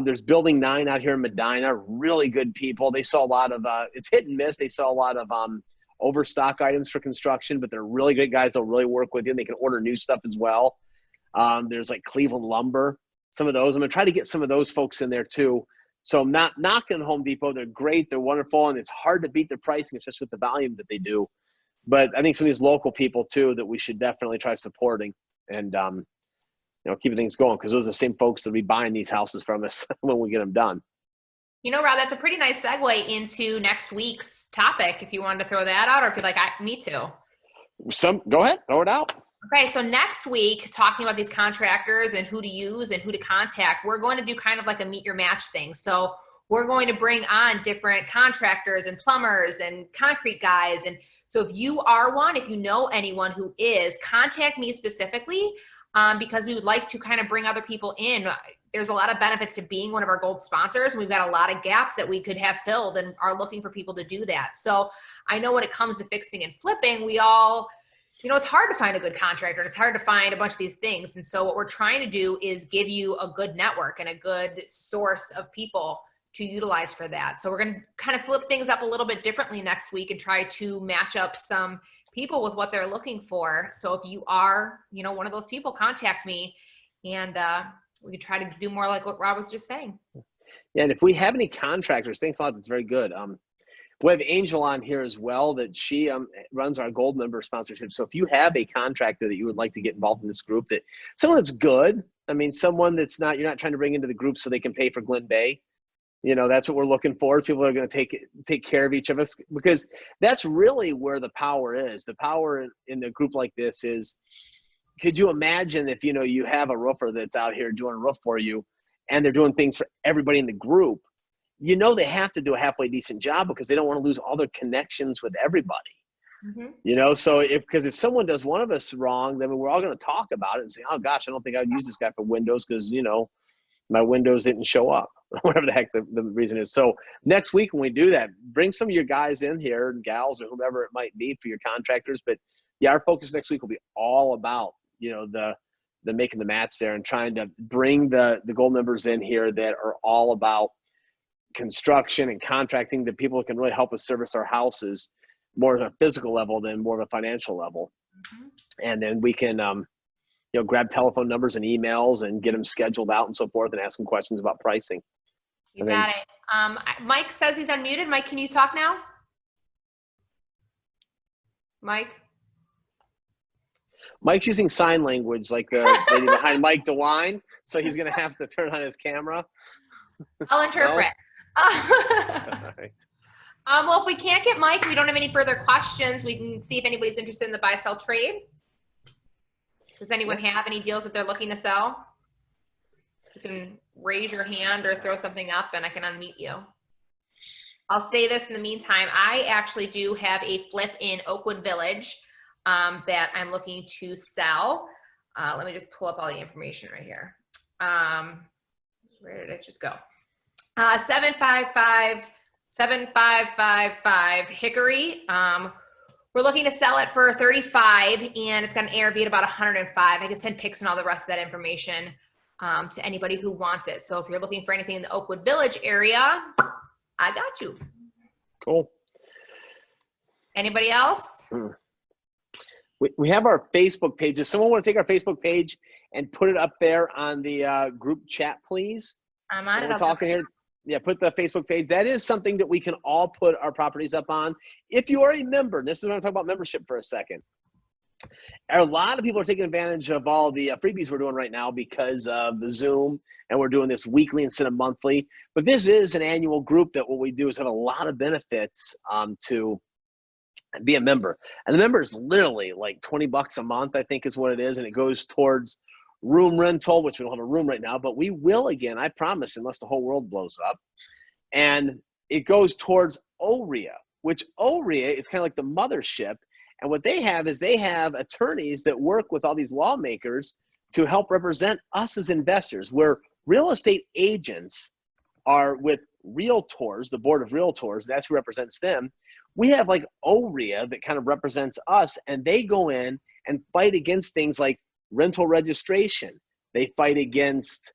There's Building 9 out here in Medina, really good people. They sell a lot of, it's hit and miss. They sell a lot of overstock items for construction, but they're really good guys. They'll really work with you. And they can order new stuff as well. There's like Cleveland Lumber, some of those. I'm going to try to get some of those folks in there too. So I'm not knocking Home Depot. They're great. They're wonderful. And it's hard to beat their pricing, especially with the volume that they do. But I think some of these local people too that we should definitely try supporting and, keeping things going, because those are the same folks that will be buying these houses from us when we get them done. Rob, that's a pretty nice segue into next week's topic. If you wanted to throw that out, or if you'd like me to. Go ahead, throw it out. Okay, so next week, talking about these contractors and who to use and who to contact, we're going to do kind of like a meet your match thing. So we're going to bring on different contractors and plumbers and concrete guys. And so if you are one, if you know anyone who is, contact me specifically, because we would like to kind of bring other people in. There's a lot of benefits to being one of our gold sponsors. We've got a lot of gaps that we could have filled and are looking for people to do that. So I know when it comes to fixing and flipping, we all, it's hard to find a good contractor. It's hard to find a bunch of these things. And so what we're trying to do is give you a good network and a good source of people to utilize for that. So we're going to kind of flip things up a little bit differently next week and try to match up some people with what they're looking for. So if you are, one of those people, contact me and we can try to do more like what Rob was just saying. Yeah, and if we have any contractors, thanks a lot. That's very good. We have Angel on here as well, that she runs our gold member sponsorship. So if you have a contractor that you would like to get involved in this group, that someone that's good, someone that's you're not trying to bring into the group so they can pay for Glen Bay. That's what we're looking for. People are going to take care of each of us, because that's really where the power is. The power in a group like this is, could you imagine if, you have a roofer that's out here doing a roof for you and they're doing things for everybody in the group, they have to do a halfway decent job because they don't want to lose all their connections with everybody. Mm-hmm. So if someone does one of us wrong, then we're all going to talk about it and say, oh gosh, I don't think I'd use this guy for windows because, my windows didn't show up, whatever the heck the reason is. So next week when we do that, bring some of your guys in here, gals or whomever it might be for your contractors. But yeah, our focus next week will be all about, the making the match there and trying to bring the gold members in here that are all about construction and contracting, that people can really help us service our houses more at a physical level than more of a financial level. Mm-hmm. And then we can, grab telephone numbers and emails and get them scheduled out and so forth and ask them questions about pricing. You got it. Mike says he's unmuted. Mike, can you talk now? Mike's using sign language like the lady behind Mike DeWine, so he's going to have to turn on his camera. I'll interpret. Right. Well, if we can't get Mike, we don't have any further questions. We can see if anybody's interested in the buy-sell trade. Does anyone have any deals that they're looking to sell? You can raise your hand or throw something up and I can unmute you. I'll say this in the meantime. I actually do have a flip in Oakwood Village that I'm looking to sell. Let me just pull up all the information right here. Where did it just go? 75555 Hickory. We're looking to sell it for 35 and it's got an ARV at about 105. I can send pics and all the rest of that information to anybody who wants it. So if you're looking for anything in the Oakwood Village area, I got you. Cool. Anybody else? We have our Facebook page. Does someone want to take our Facebook page and put it up there on the group chat, please? I'm on When it. we're I'll jump talking in. here. Yeah, put the Facebook page. That is something that we can all put our properties up on. If you are a member, this is when I talk about membership for a second. A lot of people are taking advantage of all the freebies we're doing right now because of the Zoom, and we're doing this weekly instead of monthly. But this is an annual group that what we do is have a lot of benefits to be a member. And the member is literally like $20 a month, I think is what it is. And it goes towards room rental, which we don't have a room right now, but we will again, I promise, unless the whole world blows up. And it goes towards OREA, which OREA is kind of like the mothership. And what they have is they have attorneys that work with all these lawmakers to help represent us as investors, where real estate agents are with realtors, the board of realtors, that's who represents them. We have like OREA that kind of represents us, and they go in and fight against things like rental registration. They fight against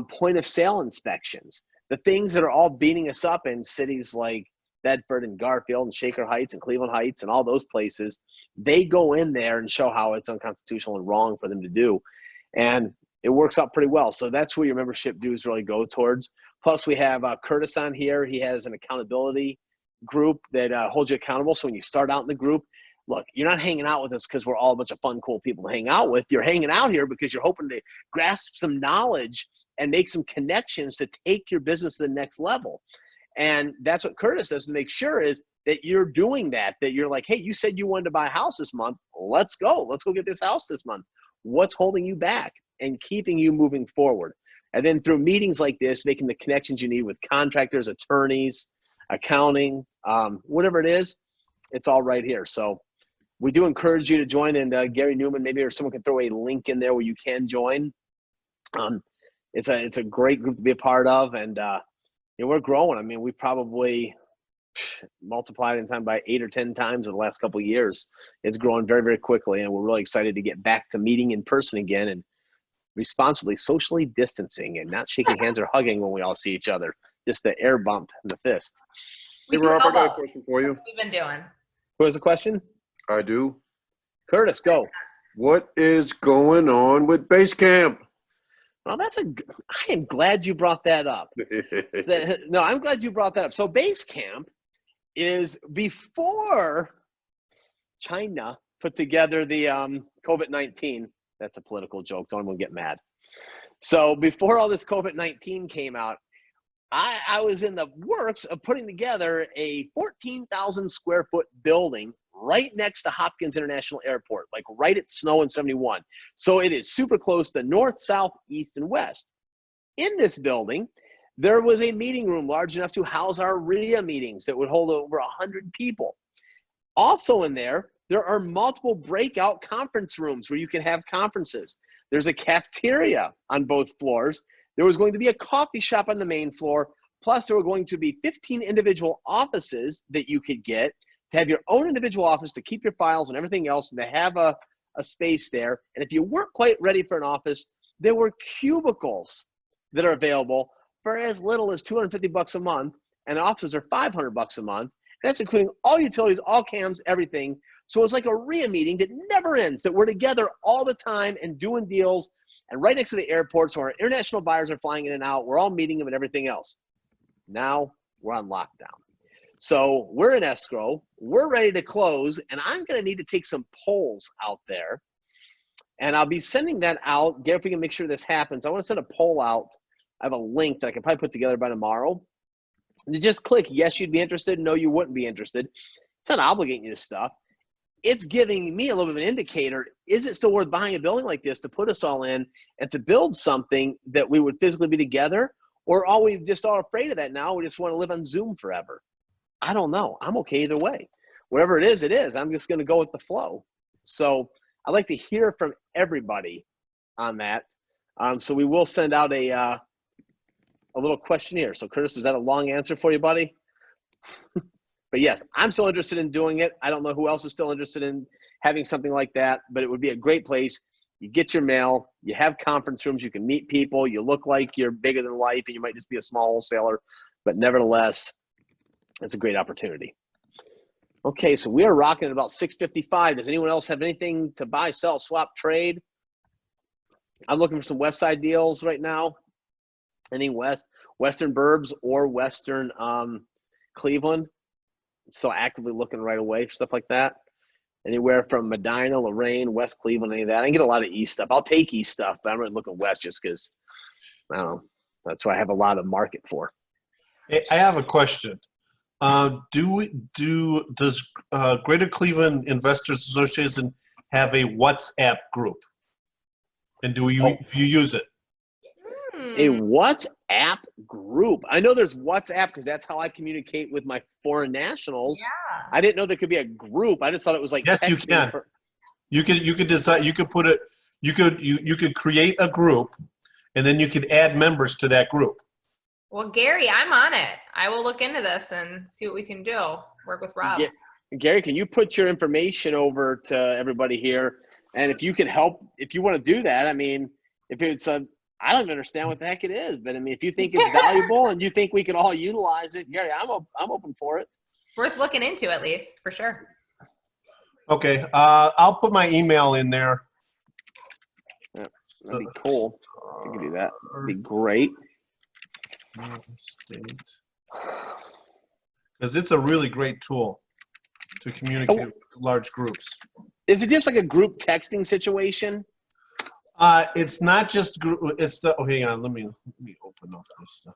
point of sale inspections, the things that are all beating us up in cities like Bedford and Garfield and Shaker Heights and Cleveland Heights and all those places. They go in there and show how it's unconstitutional and wrong for them to do. And it works out pretty well. So that's where your membership dues really go towards. Plus we have Curtis on here. He has an accountability group that holds you accountable. So when you start out in the group, look, you're not hanging out with us because we're all a bunch of fun, cool people to hang out with. You're hanging out here because you're hoping to grasp some knowledge and make some connections to take your business to the next level. And that's what Curtis does to make sure is that you're doing that you're like, hey, you said you wanted to buy a house this month. Let's go get this house this month. What's holding you back and keeping you moving forward? And then through meetings like this, making the connections you need with contractors, attorneys, accounting, whatever it is, it's all right here. So we do encourage you to join, and Gary Newman, maybe, or someone can throw a link in there where you can join. It's a great group to be a part of, and we're growing. I mean, we probably multiplied in time by 8 or 10 times in the last couple of years. It's growing very, very quickly, and we're really excited to get back to meeting in person again and responsibly socially distancing and not shaking hands or hugging when we all see each other. Just the air bump and the fist. We Hey, do Rob, I got a elbows. question for you. That's what we've been doing. What was the question? I do. Curtis, go. What is going on with base camp? Well, I am glad you brought that up. No, I'm glad you brought that up. So base camp is before China put together the COVID-19. That's a political joke. Don't everyone get mad. So before all this COVID-19 came out, I was in the works of putting together a 14,000 square foot building right next to Hopkins International Airport, like right at Snow and 71. So it is super close to north, south, east, and west. In this building, there was a meeting room large enough to house our RIA meetings that would hold over 100 people. Also in there are multiple breakout conference rooms where you can have conferences. There's a cafeteria on both floors. There was going to be a coffee shop on the main floor. Plus, there were going to be 15 individual offices that you could get to have your own individual office to keep your files and everything else, and to have a space there. And if you weren't quite ready for an office, there were cubicles that are available for as little as $250 a month, and offices are $500 a month. That's including all utilities, all cams, everything. So it's like a RIA meeting that never ends, that we're together all the time and doing deals, and right next to the airport, so our international buyers are flying in and out. We're all meeting them and everything else. Now we're on lockdown. So we're in escrow. We're ready to close, and I'm going to need to take some polls out there. And I'll be sending that out. Gary, if we can make sure this happens, I want to send a poll out. I have a link that I can probably put together by tomorrow. And you just click yes, you'd be interested. No, you wouldn't be interested. It's not obligating you to stuff. It's giving me a little bit of an indicator. Is it still worth buying a building like this to put us all in and to build something that we would physically be together? Or are we just all afraid of that now? We just want to live on Zoom forever. I don't know. I'm okay either way. Whatever it is, it is. I'm just going to go with the flow. So I'd like to hear from everybody on that. So we will send out a little questionnaire. So Curtis, is that a long answer for you, buddy? But yes, I'm still interested in doing it. I don't know who else is still interested in having something like that, but it would be a great place. You get your mail, you have conference rooms, you can meet people, you look like you're bigger than life, and you might just be a small wholesaler, but nevertheless, That's a great opportunity. Okay, so we are rocking at about 6:55. Does anyone else have anything to buy, sell, swap, trade? I'm looking for some West Side deals right now. Any Western Burbs or Western Cleveland. So actively looking right away for stuff like that. Anywhere from Medina, Lorraine, West Cleveland, any of that. I can get a lot of East stuff. I'll take East stuff, but I'm really looking West just because, I don't know, that's what I have a lot of market for. Hey, I have a question. Does Greater Cleveland Investors Association have a WhatsApp group? And do you use it? A WhatsApp group. I know there's WhatsApp because that's how I communicate with my foreign nationals. Yeah. I didn't know there could be a group. I just thought it was like Yes, you texting can. You could decide. You could put it. You could create a group, and then you could add members to that group. Well, Gary, I'm on it. I will look into this and see what we can do. Work with Rob. Gary, can you put your information over to everybody here? And if you can help, if you want to do that, I mean, if it's I don't even understand what the heck it is, but I mean, if you think it's valuable and you think we can all utilize it, Gary, I'm open for it. Worth looking into at least, for sure. Okay, I'll put my email in there. Yeah, that'd be cool. You can do that. That'd be great. Because it's a really great tool to communicate with large groups. Is it just like a group texting situation? It's not just group. It's the. Oh, hang on. Let me open up this stuff.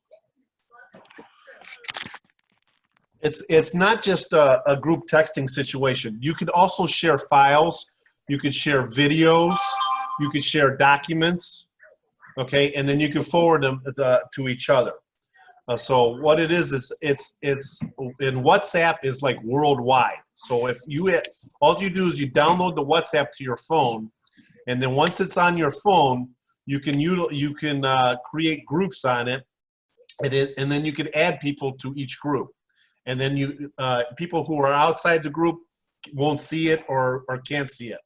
It's not just a group texting situation. You could also share files. You could share videos. You could share documents. Okay, and then you can forward them to each other. So what it is it's in WhatsApp is like worldwide. So if all you do is you download the WhatsApp to your phone, and then once it's on your phone, you can create groups on it, and then you can add people to each group, and then people who are outside the group won't see it or can't see it,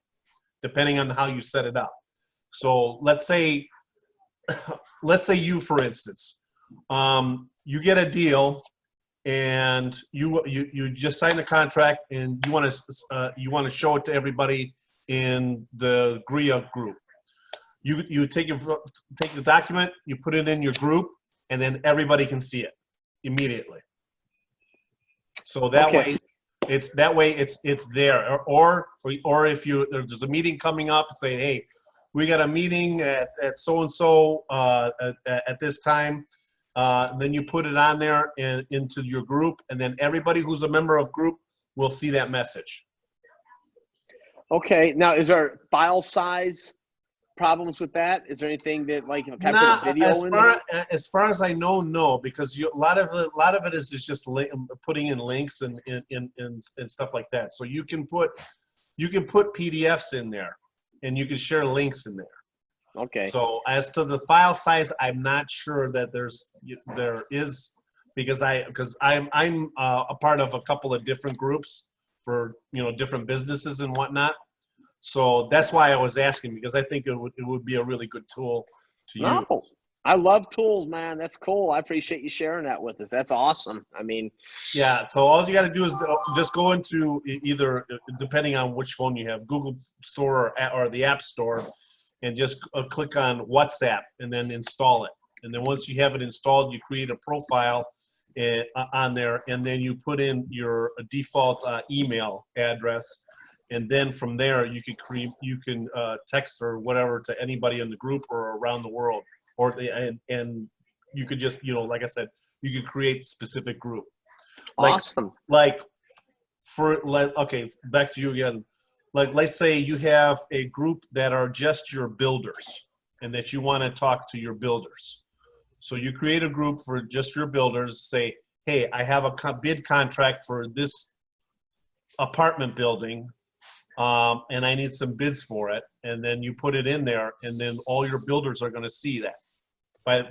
depending on how you set it up. So let's say you, for instance, you get a deal, and you just sign a contract, and you want to show it to everybody in the GRIA group. You take the document, you put it in your group, and then everybody can see it immediately. So that way it's there. Or if there's a meeting coming up, say, hey, we got a meeting at so and so at this time. Then you put it on there and into your group, and then everybody who's a member of group will see that message. Okay. Now, is there file size problems with that? Is there anything that can I put a video in there? As far as I know, no, because a lot of it is just putting in links and stuff like that. So you can put PDFs in there, and you can share links in there. Okay. So as to the file size, I'm not sure that there is, because I'm a part of a couple of different groups for different businesses and whatnot. So that's why I was asking, because I think it would be a really good tool to use. No, I love tools, man. That's cool. I appreciate you sharing that with us. That's awesome. I mean, yeah. So all you got to do is just go into either, depending on which phone you have, Google Store or the App Store, and just click on WhatsApp and then install it. And then once you have it installed, you create a profile on there, and then you put in your default email address. And then from there, you can text or whatever to anybody in the group or around the world. And you could just, like I said, you could create specific group. Awesome. Okay, back to you again. Like, let's say you have a group that are just your builders and that you want to talk to your builders. So you create a group for just your builders, say, hey, I have a bid contract for this apartment building, and I need some bids for it. And then you put it in there, and then all your builders are going to see that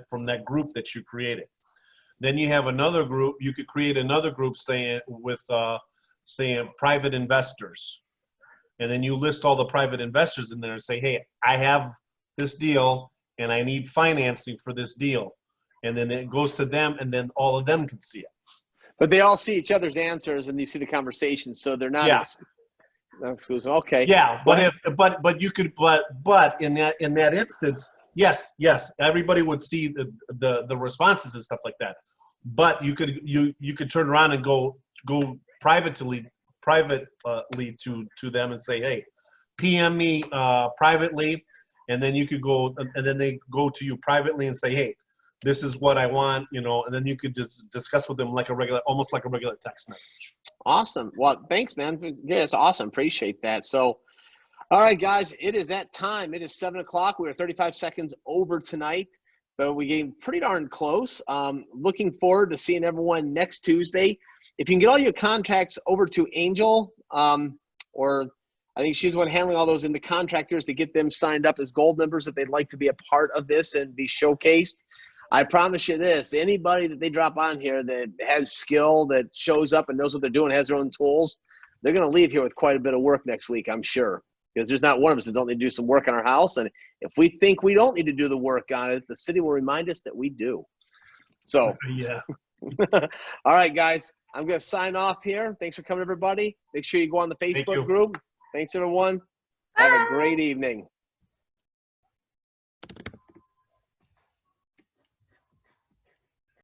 from that group that you created. Then you have another group. You could create another group saying private investors. And then you list all the private investors in there and say, hey, I have this deal and I need financing for this deal. And then it goes to them, and then all of them can see it. But they all see each other's answers and you see the conversation, so they're not Yeah. not exclusive. Okay. Yeah, but you could but in that instance, yes, everybody would see the responses and stuff like that. But you could turn around and go privately to them and say, hey, PM me privately, and then you could go, and then they go to you privately and say, hey, this is what I want, you know, and then you could just discuss with them almost like a regular text message. Awesome. Well, thanks, man. Yeah, it's awesome. Appreciate that. So, all right, guys, it is that time. It is 7 o'clock. We are 35 seconds over tonight, but we came pretty darn close. Looking forward to seeing everyone next Tuesday. If you can get all your contacts over to Angel, or I think she's the one handling all those in the contractors to get them signed up as gold members if they'd like to be a part of this and be showcased. I promise you this, anybody that they drop on here that has skill, that shows up and knows what they're doing, has their own tools, they're going to leave here with quite a bit of work next week, I'm sure. Because there's not one of us that don't need to do some work on our house. And if we think we don't need to do the work on it, the city will remind us that we do. So, Yeah. all right, guys, I'm going to sign off here. Thanks for coming, everybody. Make sure you go on the Facebook you. group. Thanks, everyone. Have a great evening.